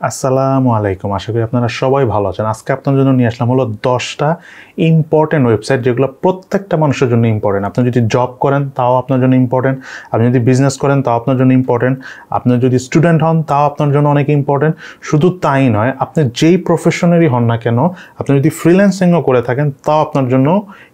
আসসালামু আলাইকুম। আশা করি আপনারা সবাই ভালো আছেন। আজকে আপনার জন্য নিয়ে আসলাম হলো 10টা ইম্পর্টেন্ট ওয়েবসাইট যেগুলো প্রত্যেকটা মানুষের জন্য ইম্পর্টেন্ট। আপনি যদি জব করেন তাও আপনার জন্য ইম্পর্টেন্ট, আপনি যদি বিজনেস করেন তাও আপনার জন্য ইম্পর্টেন্ট, আপনি যদি স্টুডেন্ট হন তাও আপনার জন্য অনেক ইম্পর্টেন্ট। শুধু তাই নয়, আপনি যেই প্রফেশনেরই হন না কেন, আপনি যদি ফ্রিল্যান্সিংও করে থাকেন তাও আপনার জন্য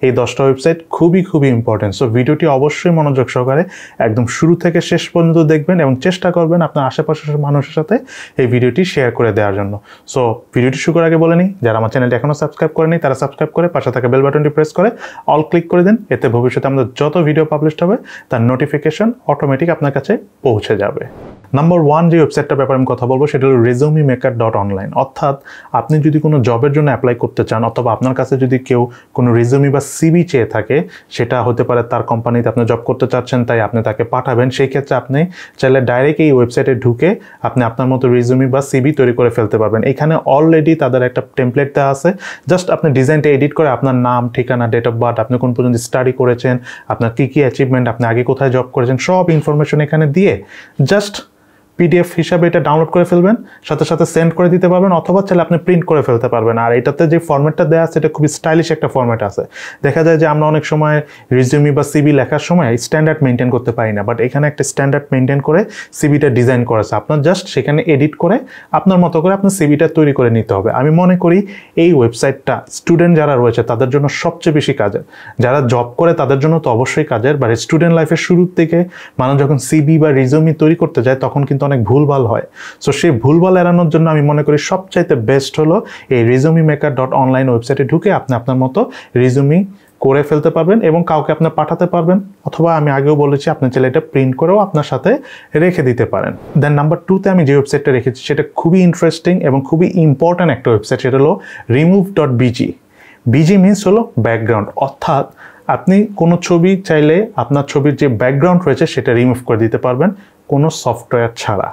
এই 10টা ওয়েবসাইট খুবই ইম্পর্টেন্ট। সো ভিডিওটি অবশ্যই মনোযোগ সহকারে একদম শুরু থেকে শেষ পর্যন্ত দেখবেন এবং চেষ্টা করবেন আপনার আশেপাশের মানুষের সাথে এই ভিডিওটি শেয়ার করে দেওয়ার জন্য। সো ভিডিওটি শুরু করার আগে বলে নিই, যারা আমার চ্যানেলটি এখনও সাবস্ক্রাইব করেনি তারা সাবস্ক্রাইব করে পাশে থাকা বেল বাটনটি প্রেস করে অল ক্লিক করে দিন। এতে ভবিষ্যতে আমাদের যত ভিডিও পাবলিশ হবে তার নোটিফিকেশন অটোমেটিক আপনার কাছে পৌঁছে যাবে। নাম্বার 1 যে ওয়েবসাইটটার ব্যাপারে আমি কথা বলবো সেটা হলো resumeMaker.online। অর্থাৎ আপনি যদি কোনো জবের জন্য অ্যাপ্লাই করতে চান অথবা আপনার কাছে যদি কেউ কোনো রেজুমি বা সিভি চেয়ে থাকে, সেটা হতে পারে তার কোম্পানিতে আপনি জব করতে চাচ্ছেন তাই আপনি তাকে পাঠাবেন, সেই ক্ষেত্রে আপনি চাইলে ডাইরেক্ট এই ওয়েবসাইটে ঢুকে আপনি আপনার মতো রেজুমি বা সিভি তৈরি করে ফেলতে পারবেন। এখানে অলরেডি তাদের একটা টেমপ্লেট দেওয়া আছে, জাস্ট আপনি ডিজাইনটা এডিট করে আপনার নাম, ঠিকানা, ডেট অফ বার্থ, আপনি কোন পর্যন্ত স্টাডি করেছেন, আপনার কী অ্যাচিভমেন্ট, আপনি আগে কোথায় জব করেছেন, সব ইনফরমেশন এখানে দিয়ে জাস্ট পিডিএফ হিসাবে এটা ডাউনলোড করে ফেলবেন, সাথে সাথে সেন্ড করে দিতে পারবেন অথবা চাইলে আপনি প্রিন্ট করে ফেলতে পারবেন। আর এটাতে যে ফরম্যাটটা দেওয়া আছে এটা খুবই স্টাইলিশ একটা ফরম্যাট আছে। দেখা যায় যে আমরা অনেক সময় রিজিউমি বা সিভি লেখার সময় স্ট্যান্ডার্ড মেনটেন করতে পারি না, বাট এখানে একটা স্ট্যান্ডার্ড মেনটেন করে সিভিটা ডিজাইন করেছে। আপনার জাস্ট সেখানে এডিট করে আপনার মতো করে আপনার সিভিটা তৈরি করে নিতে হবে। আমি মনে করি এই ওয়েবসাইটটা স্টুডেন্ট যারা রয়েছে তাদের জন্য সবচেয়ে বেশি কাজের। যারা জব করে তাদের জন্য তো অবশ্যই কাজের, বাট স্টুডেন্ট লাইফের শুরুর থেকে মানুষ যখন সিভি বা রিজিউমি তৈরি করতে যায় তখন কিন্তু অনেক ভুলভাল হয়। সো সেই ভুলভাল এড়ানোর জন্য আমি মনে করি সবচাইতে বেস্ট হলো এই resumeMaker.online ওয়েবসাইটে ঢুকে আপনি আপনার মতো রিজিউমি করে ফেলতে পারবেন এবং কাউকে আপনি পাঠাতে পারবেন, অথবা আমি আগেও বলেছি আপনি চাইলে এটা প্রিন্ট করেও আপনার সাথে রেখে দিতে পারেন। দেন নাম্বার 2তে আমি যে ওয়েবসাইটটা রেখেছি সেটা খুবই ইন্টারেস্টিং এবং খুবই ইম্পর্ট্যান্ট একটা ওয়েবসাইট, সেটা হলো remove.bg। বিজি মিনস হলো ব্যাকগ্রাউন্ড, অর্থাৎ আপনি কোনো ছবি চাইলে আপনার ছবির যে ব্যাকগ্রাউন্ড রয়েছে সেটা রিমুভ করে দিতে পারবেন কোনো সফটওয়্যার ছাড়া।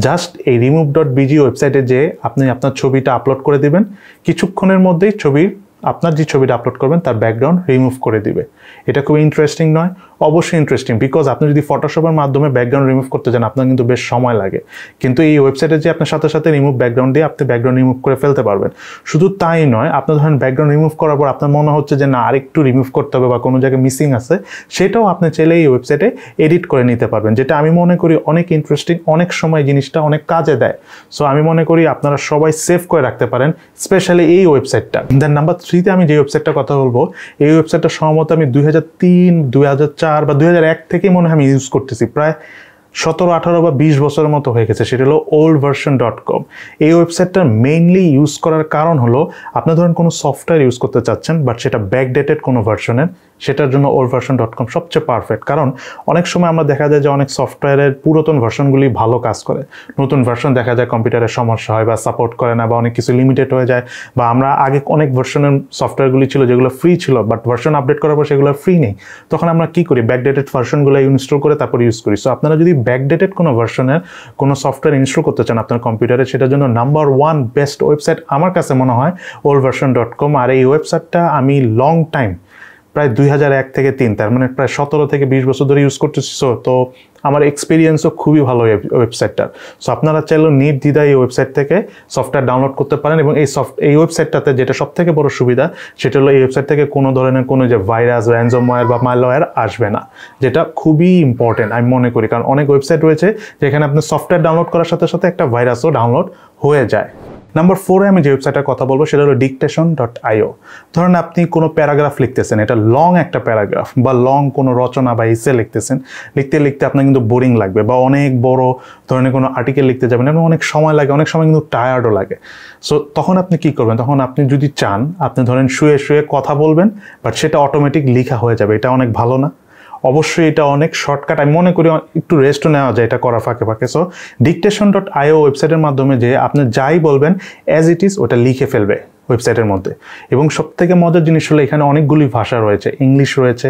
জাস্ট এই remove.bg ওয়েবসাইটে যে আপনি আপনার ছবিটা আপলোড করে দিবেন, কিছুক্ষণের মধ্যেই আপনার যে ছবিটা আপলোড করবেন তার ব্যাকগ্রাউন্ড রিমুভ করে দিবে। এটা খুব ইন্টারেস্টিং নয়? অবশ্যই ইন্টারেস্টিং, বিকজ আপনি যদি ফটোশপের মাধ্যমে ব্যাকগ্রাউন্ড রিমুভ করতে চান আপনার কিন্তু বেশ সময় লাগে, কিন্তু এই ওয়েবসাইটে যে আপনার সাথে সাথে রিমুভ ব্যাকগ্রাউন্ড দিয়ে আপনি ব্যাকগ্রাউন্ড রিমুভ করে ফেলতে পারবেন। শুধু তাই নয়, আপনার ধরেন ব্যাকগ্রাউন্ড রিমুভ করার পর আপনার মনে হচ্ছে যে না আরেকটু রিমুভ করতে হবে বা কোনো জায়গায় মিসিং আছে, সেটাও আপনি চাইলে এই ওয়েবসাইটে এডিট করে নিতে পারবেন, যেটা আমি মনে করি অনেক ইন্টারেস্টিং, অনেক সময় জিনিসটা অনেক কাজে দেয়। সো আমি মনে করি আপনারা সবাই সেভ করে রাখতে পারেন, স্পেশালি এই ওয়েবসাইটটা। দেন নাম্বার 3তে আমি যে ওয়েবসাইটটার কথা বলবো, এই ওয়েবসাইটটা সম্ভবত আমি 2003, 2004 বা 2001 থেকেই মনে হয় আমি ইউজ করতেছি, প্রায় 17, 18 বা 20 বছরের মতো হয়ে গেছে। সেটা হলো oldversion.com। এই ওয়েবসাইটটা মেইনলি ইউজ করার কারণ হলো আপনি ধরেন কোনো সফটওয়্যার ইউজ করতে চাচ্ছেন বাট সেটা ব্যাকডেটেড কোনো ভার্সনের, সেটার জন্য oldversion.com সবচেয়ে পারফেক্ট। কারণ অনেক সময় আমরা দেখা যায় যে অনেক সফটওয়্যারের পুরাতন ভার্সনগুলি ভালো কাজ করে, নতুন ভার্সন দেখা যায় কম্পিউটারের সমস্যা হয় বা সাপোর্ট করে না বা অনেক কিছু লিমিটেড হয়ে যায়, বা আমরা আগে অনেক ভার্সনের সফটওয়্যারগুলি ছিল যেগুলো ফ্রি ছিল বাট ভার্সন আপডেট করার পর সেগুলো ফ্রি নেই, তখন আমরা কি করি ব্যাকডেটেড ভার্সনগুলো ইনস্টল করে তারপর ইউজ করি। সো আপনারা যদি ব্যাকডেটেড কোনো ভার্সনের কোনো সফটওয়্যার ইনস্টল করতে চান আপনার কম্পিউটারে, সেটার জন্য নাম্বার 1 বেস্ট ওয়েবসাইট আমার কাছে মনে হয় oldversion.com। আর এই ওয়েবসাইটটা আমি লং টাইম প্রায় 2001 থেকে 3, তার মানে প্রায় 17 থেকে 20 বছর ধরে ইউজ করতেছি। তো আমার এক্সপিরিয়েন্সও খুবই ভালো ওয়েবসাইটটার। সো আপনারা চাইলেও নির্দ্বিধায় এই ওয়েবসাইট থেকে সফটওয়্যার ডাউনলোড করতে পারেন এবং এই ওয়েবসাইটটাতে যেটা সব থেকে বড় সুবিধা সেটা হলো এই ওয়েবসাইট থেকে কোনো ধরনের কোনো যে ভাইরাস, র্যানসমওয়্যার বা ম্যালওয়্যার আসবে না, যেটা খুবই ইম্পর্টেন্ট আমি মনে করি। কারণ অনেক ওয়েবসাইট রয়েছে যেখানে আপনি সফটওয়্যার ডাউনলোড করার সাথে সাথে একটা ভাইরাসও ডাউনলোড হয়ে যায়। নাম্বার 4-এ আমি যে ওয়েবসাইটের কথা বলবো সেটা হলো dictation.io। ধরেন আপনি কোনো প্যারাগ্রাফ লিখতেছেন, এটা লং একটা প্যারাগ্রাফ বা লং কোনো রচনা বা এসে লিখতেছেন, লিখতে লিখতে আপনার কিন্তু বোরিং লাগবে, বা অনেক বড় ধরনের কোনো আর্টিকেল লিখতে যাবেন এবং অনেক সময় লাগে, অনেক সময় কিন্তু টায়ার্ডও লাগে। সো তখন আপনি কি করবেন, তখন আপনি যদি চান আপনি ধরেন শুয়ে শুয়ে কথা বলবেন, বাট সেটা অটোমেটিক লেখা হয়ে যাবে। এটা অনেক ভালো না? অবশ্যই এটা অনেক শর্টকাট, আমি মনে করি একটু রেস্টও নেওয়া যায় এটা করার ফাঁকে ফাঁকে। সো dictation.io ওয়েবসাইটের মাধ্যমে যে আপনি যাই বলবেন অ্যাজ ইট ইজ ওটা লিখে ফেলবে ওয়েবসাইটের মধ্যে। এবং সবথেকে মজার জিনিস হলো এখানে অনেকগুলি ভাষা রয়েছে, ইংলিশ রয়েছে,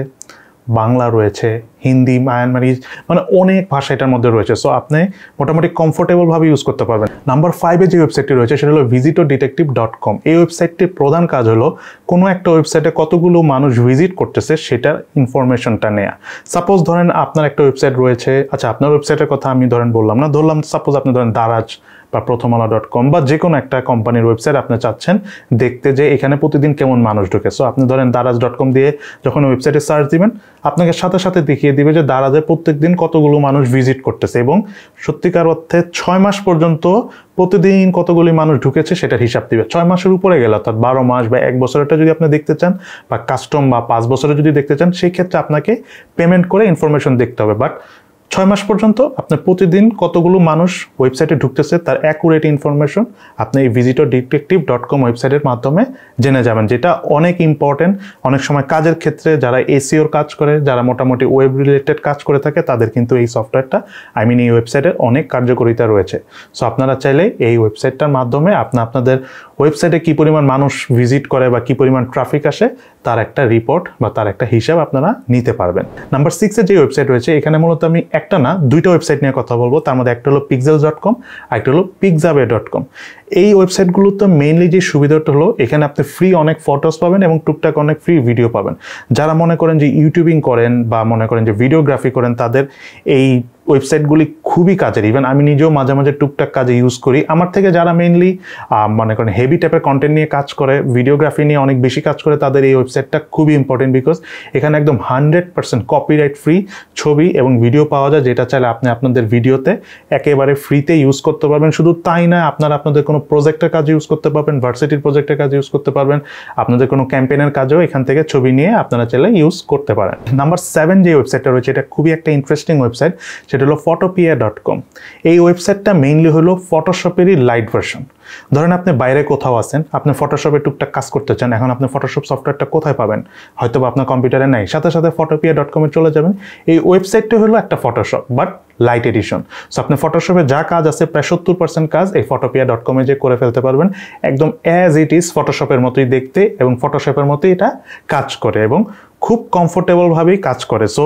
বাংলা রয়েছে, হিন্দি, মায়ানমারি, মানে অনেক ভাষা এটার মধ্যে রয়েছে। সো আপনি মোটামুটি কমফোর্টেবলভাবে ইউজ করতে পারবেন। নাম্বার 5-এ যে ওয়েবসাইটটি রয়েছে সেটা হলো visitorDetective.com। এই ওয়েবসাইটটির প্রধান কাজ হলো কোনো একটা ওয়েবসাইটে কতগুলো মানুষ ভিজিট করতেছে সেটার ইনফরমেশনটা নেয়া। সাপোজ ধরেন আপনার একটা ওয়েবসাইট রয়েছে, আচ্ছা আপনার ওয়েবসাইটের কথা আমি বললাম না, ধরলাম সাপোজ আপনি ধরেন দারাজ বা বা প্রথমআলো.com বা যে কোনো একটা কোম্পানির ওয়েবসাইট আপনি চাচ্ছেন দেখতে যে এখানে প্রতিদিন কেমন মানুষ ঢোকে। সো আপনি ধরেন দারাজ.com দিয়ে যখন ওয়েবসাইটে সার্চ দিবেন আপনাকে সাথে সাথে দেখিয়ে দিবে যে দারাজে প্রত্যেকদিন কতগুলো মানুষ ভিজিট করতেছে এবং সত্যিকার অর্থে 6 মাস পর্যন্ত প্রতিদিন কতগুলি মানুষ ঢুকেছে সেটার হিসাব দিবে। 6 মাসের উপরে গেলে অর্থাৎ 12 মাস বা 1 বছরটা যদি আপনি দেখতে চান বা কাস্টম বা 5 বছরে যদি দেখতে চান সেই ক্ষেত্রে আপনাকে পেমেন্ট করে ইনফরমেশন দেখতে হবে। বাট 6 মাস পর্যন্ত আপনার প্রতিদিন কতগুলো মানুষ ওয়েবসাইটে ঢুকতেছে তার অ্যাকুরেট ইনফরমেশন আপনি এই visitorDetective.com ওয়েবসাইটের মাধ্যমে জেনে যাবেন, যেটা অনেক ইম্পর্টেন্ট। অনেক সময় কাজের ক্ষেত্রে যারা এসইওর কাজ করে, যারা মোটামুটি ওয়েব রিলেটেড কাজ করে থাকে তাদের কিন্তু এই সফটওয়্যারটা এই ওয়েবসাইটের অনেক কার্যকারিতা রয়েছে। সো আপনারা চাইলে এই ওয়েবসাইটটার মাধ্যমে আপনাদের ওয়েবসাইটে কি পরিমাণ মানুষ ভিজিট করে বা কি পরিমাণ ট্রাফিক আসে তার একটা রিপোর্ট বা তার একটা হিসাব আপনারা নিতে পারবেন। নাম্বার 6 যে ওয়েবসাইট রয়েছে এখানে মূলত আমি একটা না দুইটা ওয়েবসাইট নিয়ে কথা বলবো। তার মধ্যে একটা হলো pixels.com আর একটা হলো pixabay.com। এই ওয়েবসাইটগুলোতে মেইনলি যে সুবিধাটা হলো এখানে আপনি ফ্রি অনেক ফটোস পাবেন এবং টুকটাক অনেক ফ্রি ভিডিও পাবেন। যারা মনে করেন যে ইউটিউবিং করেন বা মনে করেন যে ভিডিওগ্রাফি করেন তাদের এই ওয়েবসাইটগুলি খুবই কাজের। ইভেন আমি নিজেও মাঝে মাঝে টুকটাক কাজে ইউজ করি। আমার থেকে যারা মেইনলি মনে করেন হেভি টাইপের কন্টেন্ট নিয়ে কাজ করে, ভিডিওগ্রাফি নিয়ে অনেক বেশি কাজ করে, তাদের এই ওয়েবসাইটটা খুবই ইম্পর্টেন্ট বিকজ এখানে একদম 100% কপিরাইট ফ্রি ছবি এবং ভিডিও পাওয়া যায়, যেটা চাইলে আপনি আপনাদের ভিডিওতে একেবারে ফ্রিতে ইউজ করতে পারবেন। শুধু তাই না, আপনারা আপনাদের কোনো প্রজেক্টের কাজে ইউজ করতে পারবেন, ভার্সিটির প্রজেক্টের কাজে ইউজ করতে পারবেন, আপনাদের কোনো ক্যাম্পেইনের কাজেও এখান থেকে ছবি নিয়ে আপনারা চাইলে ইউজ করতে পারেন। নাম্বার 7 যে ওয়েবসাইটটা রয়েছে এটা খুবই একটা ইন্টারেস্টিং ওয়েবসাইট, সেটা হলো photopia.com। এই ওয়েবসাইটটা মেইনলি হলো ফটোশপেরই লাইট ভার্সন। ধরেন আপনি বাইরে কোথাও আছেন, আপনি ফটোশপে টুকটাক কাজ করতে চান, এখন আপনি ফটোশপ সফটওয়্যারটা কোথায় পাবেন? হয়তো বা আপনার কম্পিউটারে নাই, সাথে সাথে photopia.com এ চলে যাবেন। এই ওয়েবসাইটটা হলো একটা Photoshop but light edition. So আপনি ফটোশপে যা কাজ আছে প্রায় 70% কাজ এই photopia.com এ যে করে ফেলতে পারবেন, একদম অ্যাজ ইট ইজ ফটোশপের মতোই দেখতে এবং ফটোশপের মতোই এটা কাজ করে এবং খুব কমফোর্টেবল ভাবেই কাজ করে। সো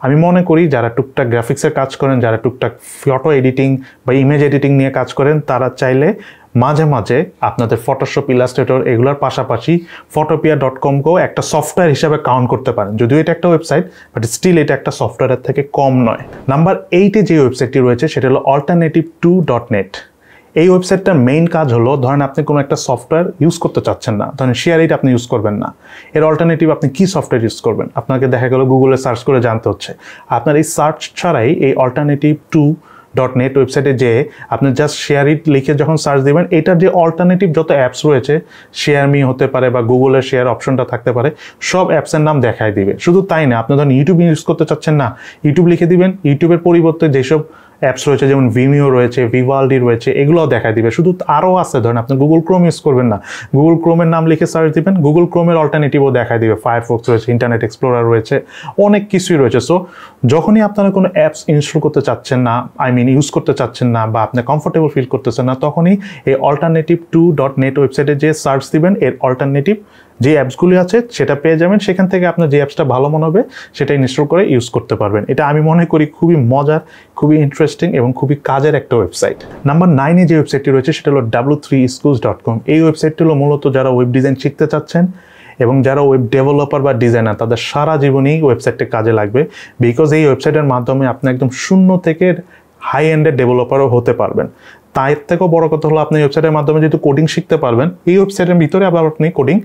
আমি মনে করি যারা টুকটাক গ্রাফিক্সের কাজ করেন, যারা টুকটাক ফটো এডিটিং বা ইমেজ এডিটিং নিয়ে কাজ করেন, তারা চাইলে মাঝে মাঝে আপনাদের ফটোশপ, ইলাস্ট্রেটর এগুলোর পাশাপাশি photopia.com-কেও একটা সফটওয়্যার হিসেবে কাউন্ট করতে পারেন। যদিও এটা একটা ওয়েবসাইট বাট স্টিল এটা একটা সফটওয়্যারের থেকে কম নয়। নাম্বার 8 যে ওয়েবসাইটটি রয়েছে সেটা হলো alternative2.net। এই ওয়েবসাইটটার মেইন কাজ হলো ধরেন আপনি কোনো একটা সফটওয়্যার ইউজ করতে চাচ্ছেন না, ধরেন শেয়ার আপনি ইউজ করবেন না, এর অল্টারনেটিভ আপনি কি সফটওয়্যার ইউজ করবেন? আপনাকে দেখা গেল গুগলে সার্চ করে জানতে হচ্ছে। আপনার এই সার্চ ছাড়াই এই alternative2.net ওয়েবসাইটে যে আপনি জাস্ট শেয়ার লিখে যখন সার্চ দিবেন, এটার যে অল্টারনেটিভ যত অ্যাপস রয়েছে, শেয়ার মি হতে পারে বা গুগলের শেয়ার অপশনটা থাকতে পারে, সব অ্যাপসের নাম দেখাই দিবে। শুধু তাই না, আপনি ধরেন ইউটিউব ইউজ করতে চাচ্ছেন না, ইউটিউব লিখে দিবেন, ইউটিউবের পরিবর্তে যেসব অ্যাপস রয়েছে যেমন ভিমিও রয়েছে, ভিভালডি রয়েছে, এগুলোও দেখা দিবে। শুধু আরও আছে, ধরেন আপনি গুগল ক্রোম ইউজ করবেন না, গুগল ক্রোমের নাম লিখে সার্চ দিবেন, গুগল ক্রোমের অল্টারনেটিভও দেখা দিবে। ফায়ারফক্স রয়েছে, ইন্টারনেট এক্সপ্লোরার রয়েছে, অনেক কিছুই রয়েছে। সো যখনই আপনারা কোনো অ্যাপস ইনস্টল করতে চাচ্ছেন না, ইউজ করতে চাচ্ছেন না বা আপনি কমফোর্টেবল ফিল করতেছেন না, তখনই এই alternative2.net ওয়েবসাইটে যে সার্চ দিবেন, এর অল্টারনেটিভ যে অ্যাপসগুলি আছে সেটা পেয়ে যাবেন। সেখান থেকে আপনার যে অ্যাপসটা ভালো মনে হবে সেটা ইনস্টল করে ইউজ করতে পারবেন। এটা আমি মনে করি খুবই মজার, খুবই ইন্টারেস্টিং এবং খুবই কাজের একটা ওয়েবসাইট। নাম্বার 9 যে ওয়েবসাইটটি রয়েছে সেটা হলো w3schools.com। এই ওয়েবসাইটটি হলো মূলত যারা ওয়েব ডিজাইন শিখতে চাচ্ছেন এবং যারা ওয়েব ডেভেলপার বা ডিজাইনার, তাদের সারা জীবনেই ওয়েবসাইটটা কাজে লাগবে। বিকজ এই ওয়েবসাইটের মাধ্যমে আপনি একদম শূন্য থেকে হাই এন্ডের ডেভেলপারও হতে পারবেন। তার থেকেও বড় কথা হলো আপনি ওয়েবসাইটের মাধ্যমে যেহেতু কোডিং শিখতে পারবেন, এই ওয়েবসাইটের ভিতরে আবার আপনি কোডিং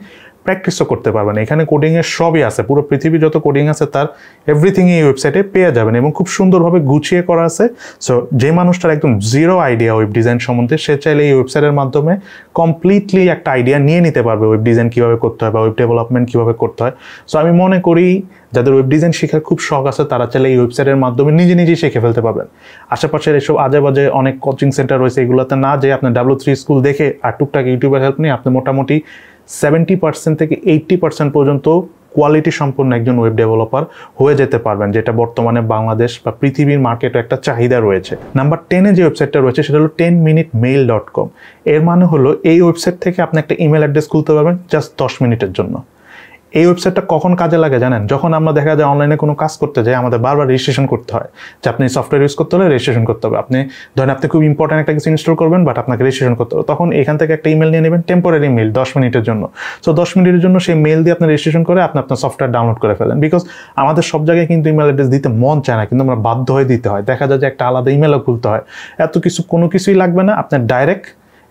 প্র্যাকটিসও করতে পারবেন। এখানে কোডিংয়ের সবই আছে, পুরো পৃথিবী যত কোডিং আছে তার এভরিথিং এই ওয়েবসাইটে পেয়ে যাবেন এবং খুব সুন্দরভাবে গুছিয়ে করা আছে। সো যে মানুষটার একদম জিরো আইডিয়া ওয়েব ডিজাইন সম্বন্ধে, সে চাইলে এই ওয়েবসাইটের মাধ্যমে কমপ্লিটলি একটা আইডিয়া নিয়ে নিতে পারবে ওয়েব ডিজাইন কীভাবে করতে হয় বা ওয়েব ডেভেলপমেন্ট কীভাবে করতে হয়। সো আমি মনে করি যাদের ওয়েব ডিজাইন শেখার খুব শখ আছে তারা চাইলে এই ওয়েবসাইটের মাধ্যমে নিজে নিজেই শিখে ফেলতে পারবেন। আশেপাশের এসব আজে বাজে অনেক কোচিং সেন্টার রয়েছে, এগুলোতে না যে আপনি W3 স্কুল দেখে আর টুকটাক ইউটিউবের হেল্প নিয়ে আপনি মোটামুটি 70% থেকে 80% পর্যন্ত কোয়ালিটি সম্পন্ন একজন ওয়েব ডেভেলপার হয়ে যেতে পারবেন, যেটা বর্তমানে বাংলাদেশ বা পৃথিবীর মার্কেটে একটা চাহিদা রয়েছে। নাম্বার 10 যে ওয়েবসাইটটা রয়েছে সেটা হলো 10minutemail.com। এর মানে হলো এই ওয়েবসাইট থেকে আপনি একটা ইমেল অ্যাড্রেস খুলতে পারবেন জাস্ট 10 মিনিটের জন্য। এই ওয়েবসাইটটা কখন কাজে লাগে জানেন? যখন আমরা দেখা যায় অনলাইনে কোনো কাজ করতে যাই, আমাদের বারবার রেজিস্ট্রেশন করতে হয়, যে আপনি সফটওয়্যার ইউজ করতে হলে রেজিস্ট্রেশন করতে হবে। আপনি ধরেন আপনি খুব ইম্পর্টেন্ট একটা কিছু ইনস্টল করবেন, বাট আপনাকে রেজিস্ট্রেশন করতে হবে, তখন এখান থেকে একটা ইমেল নিয়ে নেবেন, টেম্পোরারি মেল 10 মিনিটের জন্য। সো 10 মিনিটের জন্য সেই মেল দিয়ে আপনি রেজিস্ট্রেশন করে আপনি আপনার সফটওয়্যার ডাউনলোড করে ফেলেন। বিকজ আমাদের সব জায়গায় কিন্তু ইমেল অ্যাড্রেস দিতে মন চায় না, কিন্তু আমরা বাধ্য হয়ে দিতে হয়। দেখা যায় যে একটা আলাদা ইমেলও খুলতে হয়। এত কিছু কোনো কিছুই লাগবে না, আপনার ডাইরেক্ট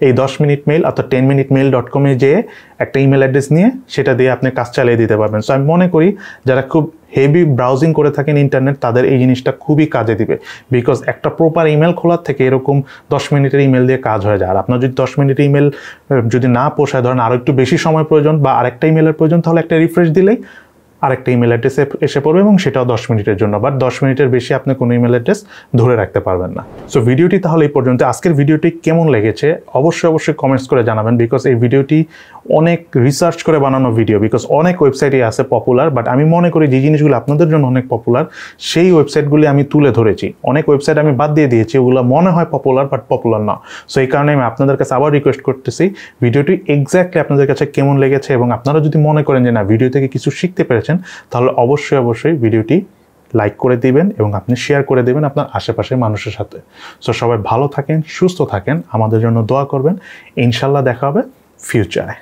এই 10 মিনিট মেল অর্থাৎ 10minutemail.com এ যেয়ে একটা ইমেল অ্যাড্রেস নিয়ে সেটা দিয়ে আপনি কাজ চালিয়ে দিতে পারবেন। সো আমি মনে করি যারা খুব হেভি ব্রাউজিং করে থাকেন ইন্টারনেট, তাদের এই জিনিসটা খুবই কাজে দিবে। বিকজ একটা প্রপার ইমেল খোলার থেকে এরকম 10 মিনিটের ইমেল দিয়ে কাজ হয়ে যায়। আর আপনার যদি 10 মিনিটের ইমেল যদি না পোষায়, ধরেন আরও একটু বেশি সময় প্রয়োজন বা আরেকটা ইমেলের প্রয়োজন, তাহলে একটা রিফ্রেশ দিলেই আরেকটা ইমেল অ্যাড্রেসে এসে পড়বে এবং সেটাও 10 মিনিটের জন্য। বাট 10 মিনিটের বেশি আপনি কোনো ইমেল অ্যাড্রেস ধরে রাখতে পারবেন না। সো ভিডিওটি তাহলে এই পর্যন্ত। আজকের ভিডিওটি কেমন লেগেছে অবশ্যই কমেন্টস করে জানাবেন, বিকজ এই ভিডিওটি অনেক রিসার্চ করে বানানো ভিডিও। বিকজ অনেক ওয়েবসাইটই আছে পপুলার, বাট আমি মনে করি যে জিনিসগুলো আপনাদের জন্য অনেক পপুলার সেই ওয়েবসাইটগুলি আমি তুলে ধরেছি। অনেক ওয়েবসাইট আমি বাদ দিয়ে দিয়েছি, ওগুলো মনে হয় পপুলার বাট পপুলার না। সো এই কারণে আমি আপনাদের কাছে আবার রিকোয়েস্ট করতেছি, ভিডিওটি এক্স্যাক্টলি আপনাদের কাছে কেমন লেগেছে, এবং আপনারা যদি মনে করেন যে না ভিডিও থেকে কিছু শিখতে পেরেছেন, তাহলে অবশ্যই ভিডিওটি লাইক করে দিবেন এবং আপনি শেয়ার করে দেবেন আপনার আশেপাশের মানুষের সাথে। সো সবাই ভালো থাকেন, সুস্থ থাকেন, আমাদের জন্য দোয়া করবেন। ইনশাল্লাহ দেখা হবে ফিউচারে।